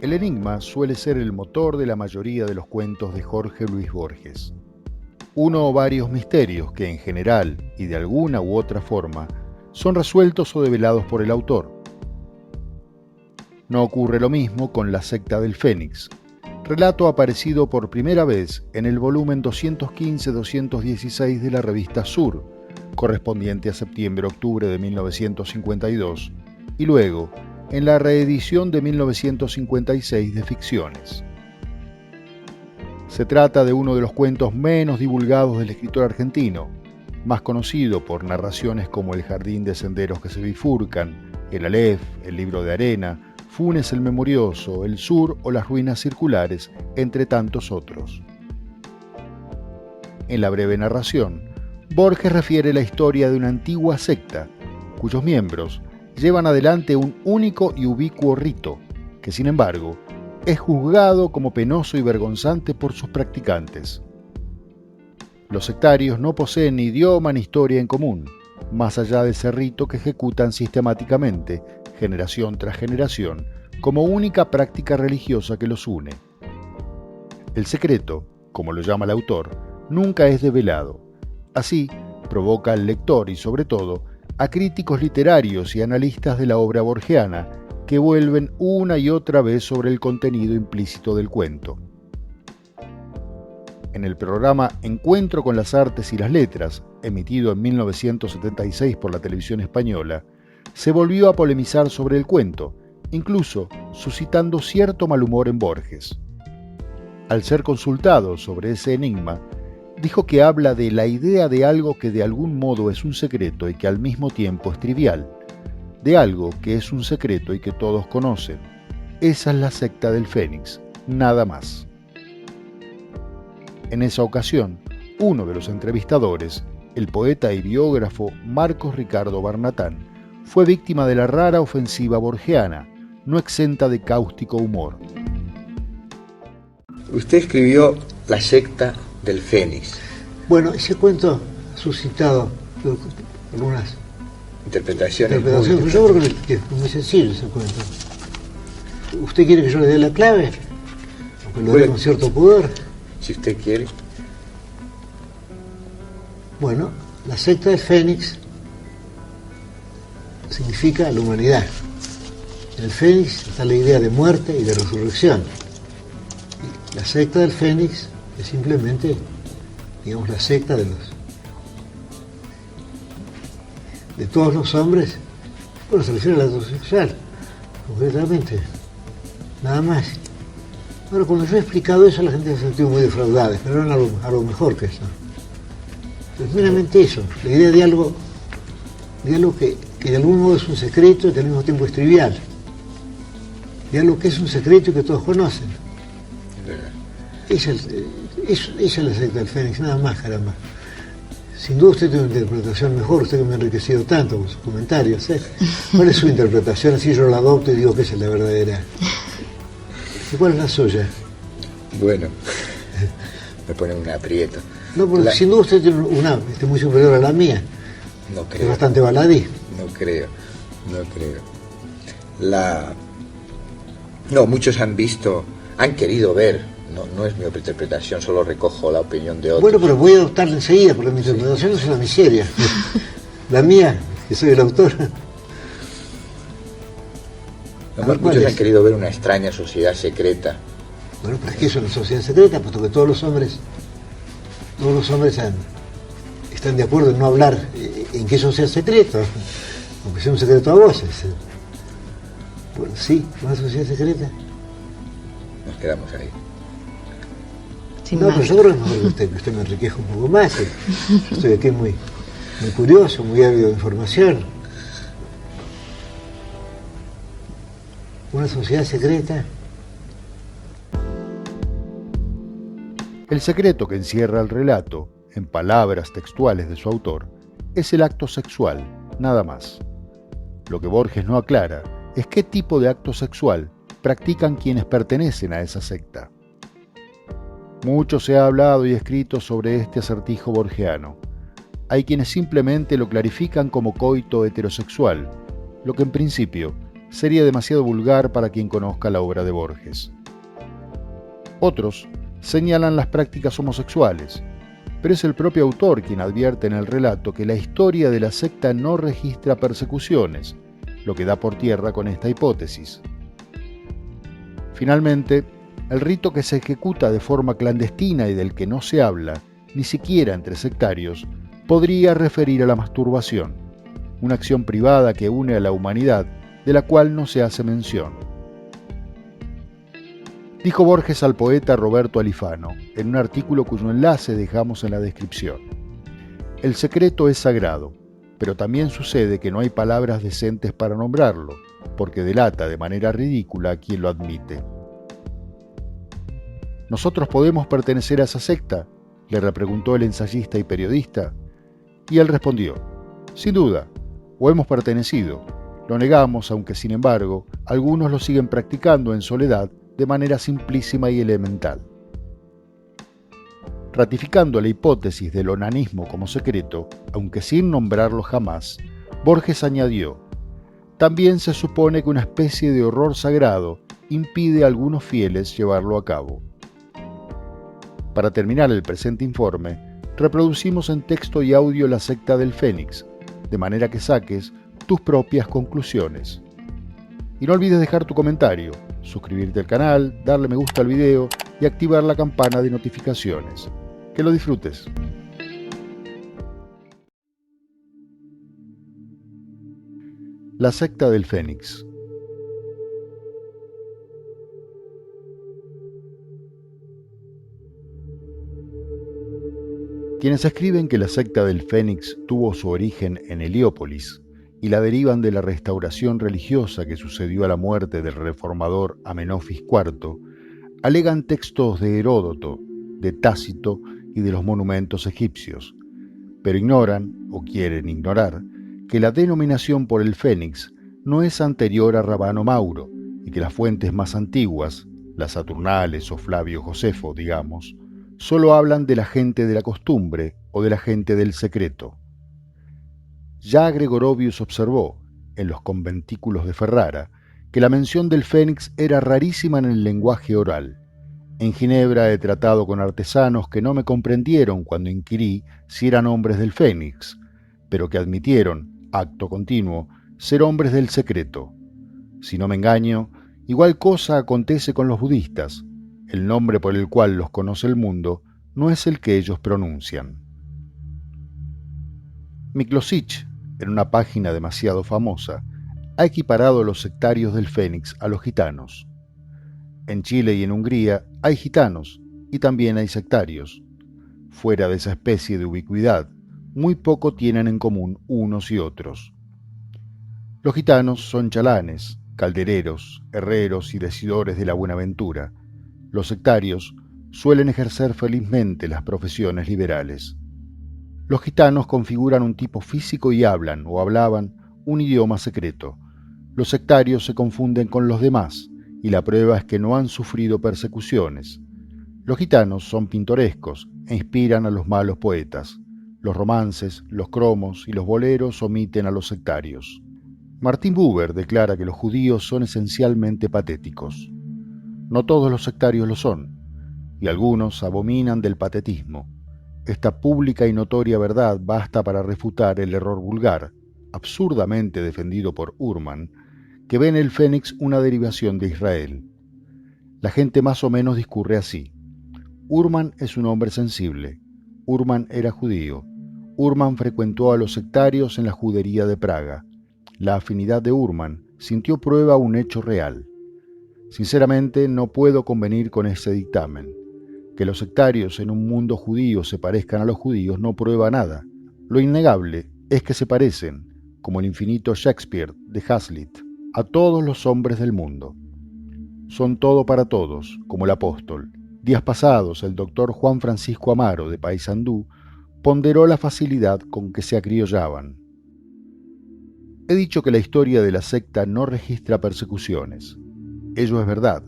El enigma suele ser el motor de la mayoría de los cuentos de Jorge Luis Borges. Uno o varios misterios que en general y de alguna u otra forma son resueltos o develados por el autor. No ocurre lo mismo con La secta del Fénix, relato aparecido por primera vez en el volumen 215-216 de la revista Sur, correspondiente a septiembre-octubre de 1952, y luego en la reedición de 1956 de Ficciones. Se trata de uno de los cuentos menos divulgados del escritor argentino, más conocido por narraciones como El jardín de senderos que se bifurcan, El Aleph, El libro de arena, Funes el memorioso, El sur o Las ruinas circulares, entre tantos otros. En la breve narración, Borges refiere la historia de una antigua secta, cuyos miembros llevan adelante un único y ubicuo rito, que sin embargo es juzgado como penoso y vergonzante por sus practicantes. Los sectarios no poseen ni idioma ni historia en común, más allá de ese rito que ejecutan sistemáticamente, generación tras generación, como única práctica religiosa que los une. El secreto, como lo llama el autor, nunca es develado. Así, provoca al lector y, sobre todo, a críticos literarios y analistas de la obra borgiana que vuelven una y otra vez sobre el contenido implícito del cuento. En el programa Encuentro con las Artes y las Letras, emitido en 1976 por la televisión española, se volvió a polemizar sobre el cuento, incluso suscitando cierto mal humor en Borges. Al ser consultado sobre ese enigma, dijo que habla de la idea de algo que de algún modo es un secreto y que al mismo tiempo es trivial, de algo que es un secreto y que todos conocen. Esa es la secta del Fénix, nada más. En esa ocasión, uno de los entrevistadores, el poeta y biógrafo Marcos Ricardo Barnatán, fue víctima de la rara ofensiva borgiana, no exenta de cáustico humor. Usted escribió La secta del Fénix. Bueno, ese cuento ha suscitado algunas interpretaciones. Pero yo creo que es muy sencillo ese cuento. ¿Usted quiere que yo le dé la clave? Aunque lo dé con cierto pudor. Si usted quiere. Bueno, la secta del Fénix significa la humanidad. En el Fénix está la idea de muerte y de resurrección. Y la secta del Fénix es simplemente, digamos, la secta de todos los hombres. Bueno, se refiere al acto sexual, concretamente, nada más. Bueno, cuando yo he explicado eso, la gente se ha sentido muy defraudada, esperaron algo mejor que eso. Es meramente eso, la idea de algo que de algún modo es un secreto y que al mismo tiempo es trivial. De algo que es un secreto y que todos conocen. Esa es la secta del Fénix, nada más, caramba. Sin duda usted tiene una interpretación mejor, usted que me ha enriquecido tanto con sus comentarios. ¿Cuál es su interpretación? Así yo la adopto y digo que esa es la verdadera. ¿Y cuál es la suya? Bueno, me pone un aprieto. No, porque sin duda usted tiene una muy superior a la mía. No creo. Es bastante baladí. No creo. No, muchos han querido ver. No es mi interpretación, solo recojo la opinión de otros. Bueno, pero voy a adoptarla enseguida, porque mi interpretación es una miseria. La mía, que soy el autor. Muchos han querido ver una extraña sociedad secreta. Bueno, pero es que eso es una sociedad secreta, puesto que todos los hombres están de acuerdo en no hablar en que eso sea secreto, aunque sea un secreto a voces. Bueno, sí, una sociedad secreta. Nos quedamos ahí. No, pero yo creo que es mejor que usted me enriqueja un poco más. Yo estoy aquí muy curioso, muy ávido de información. Una sociedad secreta. El secreto que encierra el relato, en palabras textuales de su autor, es el acto sexual, nada más. Lo que Borges no aclara es qué tipo de acto sexual practican quienes pertenecen a esa secta. Mucho se ha hablado y escrito sobre este acertijo borgiano. Hay quienes simplemente lo clarifican como coito heterosexual, lo que en principio sería demasiado vulgar para quien conozca la obra de Borges. Otros señalan las prácticas homosexuales, pero es el propio autor quien advierte en el relato que la historia de la secta no registra persecuciones, lo que da por tierra con esta hipótesis. Finalmente, el rito que se ejecuta de forma clandestina y del que no se habla, ni siquiera entre sectarios, podría referir a la masturbación, una acción privada que une a la humanidad, de la cual no se hace mención. Dijo Borges al poeta Roberto Alifano, en un artículo cuyo enlace dejamos en la descripción: el secreto es sagrado, pero también sucede que no hay palabras decentes para nombrarlo, porque delata de manera ridícula a quien lo admite. ¿Nosotros podemos pertenecer a esa secta?, le repreguntó el ensayista y periodista, y él respondió: sin duda, o hemos pertenecido. Lo negamos, aunque sin embargo, algunos lo siguen practicando en soledad de manera simplísima y elemental. Ratificando la hipótesis del onanismo como secreto, aunque sin nombrarlo jamás, Borges añadió: también se supone que una especie de horror sagrado impide a algunos fieles llevarlo a cabo. Para terminar el presente informe, reproducimos en texto y audio la secta del Fénix, de manera que saques tus propias conclusiones. Y no olvides dejar tu comentario, suscribirte al canal, darle me gusta al video y activar la campana de notificaciones. Que lo disfrutes. La secta del Fénix. Quienes escriben que la secta del Fénix tuvo su origen en Heliópolis y la derivan de la restauración religiosa que sucedió a la muerte del reformador Amenofis IV, alegan textos de Heródoto, de Tácito y de los monumentos egipcios, pero ignoran, o quieren ignorar, que la denominación por el Fénix no es anterior a Rabano Mauro y que las fuentes más antiguas, las Saturnales o Flavio Josefo, digamos, solo hablan de la gente de la costumbre o de la gente del secreto. Ya Gregorovius observó, en los conventículos de Ferrara, que la mención del Fénix era rarísima en el lenguaje oral. En Ginebra he tratado con artesanos que no me comprendieron cuando inquirí si eran hombres del Fénix, pero que admitieron, acto continuo, ser hombres del secreto. Si no me engaño, igual cosa acontece con los budistas. El nombre por el cual los conoce el mundo no es el que ellos pronuncian. Miklosic, en una página demasiado famosa, ha equiparado a los sectarios del Fénix a los gitanos. En Chile y en Hungría hay gitanos y también hay sectarios. Fuera de esa especie de ubicuidad, muy poco tienen en común unos y otros. Los gitanos son chalanes, caldereros, herreros y decidores de la buenaventura. Los sectarios suelen ejercer felizmente las profesiones liberales. Los gitanos configuran un tipo físico y hablan, o hablaban, un idioma secreto. Los sectarios se confunden con los demás, y la prueba es que no han sufrido persecuciones. Los gitanos son pintorescos e inspiran a los malos poetas. Los romances, los cromos y los boleros omiten a los sectarios. Martin Buber declara que los judíos son esencialmente patéticos. No todos los sectarios lo son, y algunos abominan del patetismo. Esta pública y notoria verdad basta para refutar el error vulgar, absurdamente defendido por Urman, que ve en el Fénix una derivación de Israel. La gente más o menos discurre así. Urman es un hombre sensible. Urman era judío. Urman frecuentó a los sectarios en la judería de Praga. La afinidad de Urman sintió prueba un hecho real. Sinceramente, no puedo convenir con ese dictamen. Que los sectarios en un mundo judío se parezcan a los judíos no prueba nada. Lo innegable es que se parecen, como el infinito Shakespeare de Hazlitt, a todos los hombres del mundo. Son todo para todos, como el apóstol. Días pasados, el doctor Juan Francisco Amaro, de Paysandú, ponderó la facilidad con que se acriollaban. He dicho que la historia de la secta no registra persecuciones. Ello es verdad,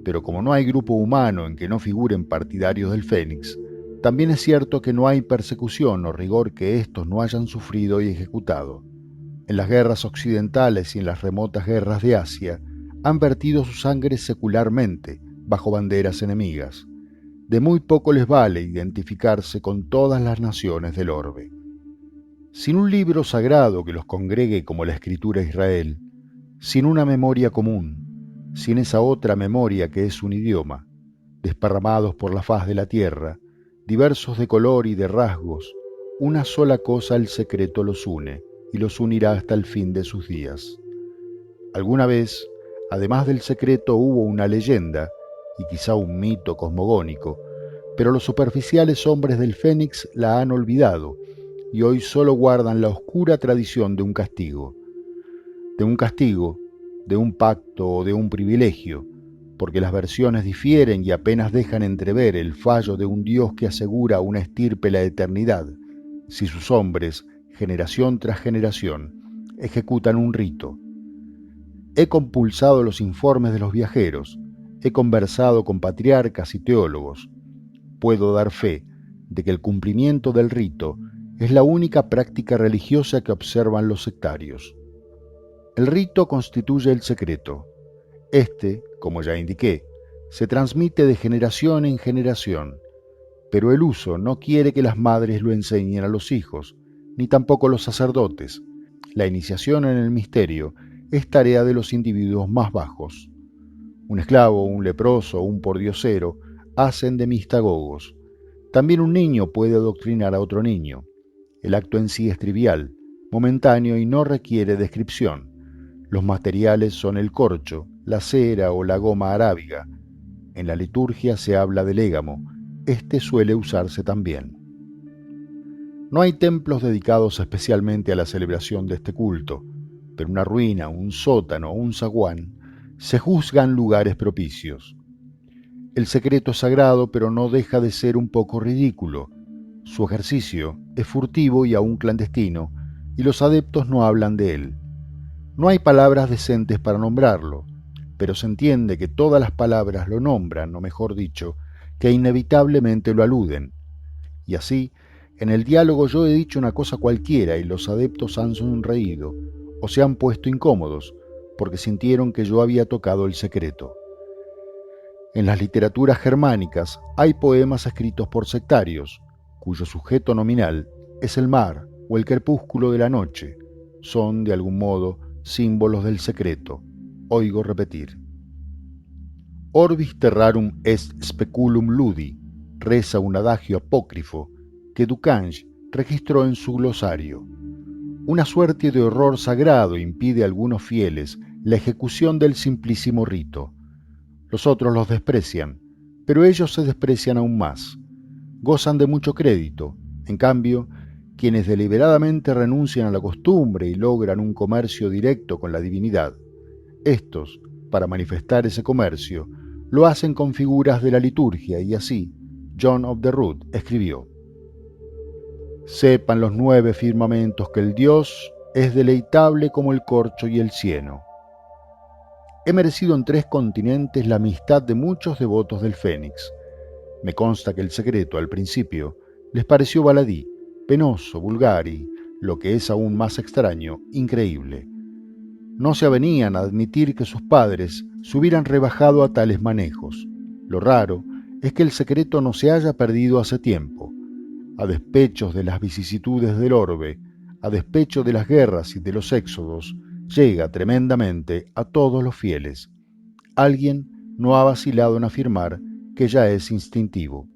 pero como no hay grupo humano en que no figuren partidarios del Fénix, también es cierto que no hay persecución o rigor que éstos no hayan sufrido y ejecutado. En las guerras occidentales y en las remotas guerras de Asia, han vertido su sangre secularmente, bajo banderas enemigas. De muy poco les vale identificarse con todas las naciones del orbe. Sin un libro sagrado que los congregue como la Escritura Israel, sin una memoria común, sin esa otra memoria que es un idioma, desparramados por la faz de la tierra, diversos de color y de rasgos, una sola cosa el secreto los une y los unirá hasta el fin de sus días. Alguna vez, además del secreto, hubo una leyenda y quizá un mito cosmogónico, pero los superficiales hombres del Fénix la han olvidado y hoy solo guardan la oscura tradición de un castigo, de un pacto o de un privilegio, porque las versiones difieren y apenas dejan entrever el fallo de un Dios que asegura a una estirpe la eternidad, si sus hombres, generación tras generación, ejecutan un rito. He compulsado los informes de los viajeros, he conversado con patriarcas y teólogos. Puedo dar fe de que el cumplimiento del rito es la única práctica religiosa que observan los sectarios. El rito constituye el secreto. Este, como ya indiqué, se transmite de generación en generación, pero el uso no quiere que las madres lo enseñen a los hijos, ni tampoco los sacerdotes. La iniciación en el misterio es tarea de los individuos más bajos. Un esclavo, un leproso, un pordiosero hacen de mistagogos. También un niño puede adoctrinar a otro niño. El acto en sí es trivial, momentáneo y no requiere descripción. Los materiales son el corcho, la cera o la goma arábiga. En la liturgia se habla del égamo. Este suele usarse también. No hay templos dedicados especialmente a la celebración de este culto, pero una ruina, un sótano o un zaguán se juzgan lugares propicios. El secreto es sagrado, pero no deja de ser un poco ridículo. Su ejercicio es furtivo y aún clandestino, y los adeptos no hablan de él. No hay palabras decentes para nombrarlo, pero se entiende que todas las palabras lo nombran, o mejor dicho, que inevitablemente lo aluden. Y así, en el diálogo yo he dicho una cosa cualquiera y los adeptos han sonreído, o se han puesto incómodos, porque sintieron que yo había tocado el secreto. En las literaturas germánicas hay poemas escritos por sectarios, cuyo sujeto nominal es el mar o el crepúsculo de la noche. Son, de algún modo, símbolos del secreto. Oigo repetir. Orbis terrarum est speculum ludi, reza un adagio apócrifo que Ducange registró en su glosario. Una suerte de horror sagrado impide a algunos fieles la ejecución del simplísimo rito. Los otros los desprecian, pero ellos se desprecian aún más. Gozan de mucho crédito. En cambio, quienes deliberadamente renuncian a la costumbre y logran un comercio directo con la divinidad, estos, para manifestar ese comercio, lo hacen con figuras de la liturgia y así, John of the Rood escribió: sepan los 9 firmamentos que el Dios es deleitable como el corcho y el cieno. He merecido en 3 continentes la amistad de muchos devotos del Fénix. Me consta que el secreto, al principio, les pareció baladí, penoso, vulgar y, lo que es aún más extraño, increíble. No se avenían a admitir que sus padres se hubieran rebajado a tales manejos. Lo raro es que el secreto no se haya perdido hace tiempo. A despecho de las vicisitudes del orbe, a despecho de las guerras y de los éxodos, llega tremendamente a todos los fieles. Alguien no ha vacilado en afirmar que ya es instintivo.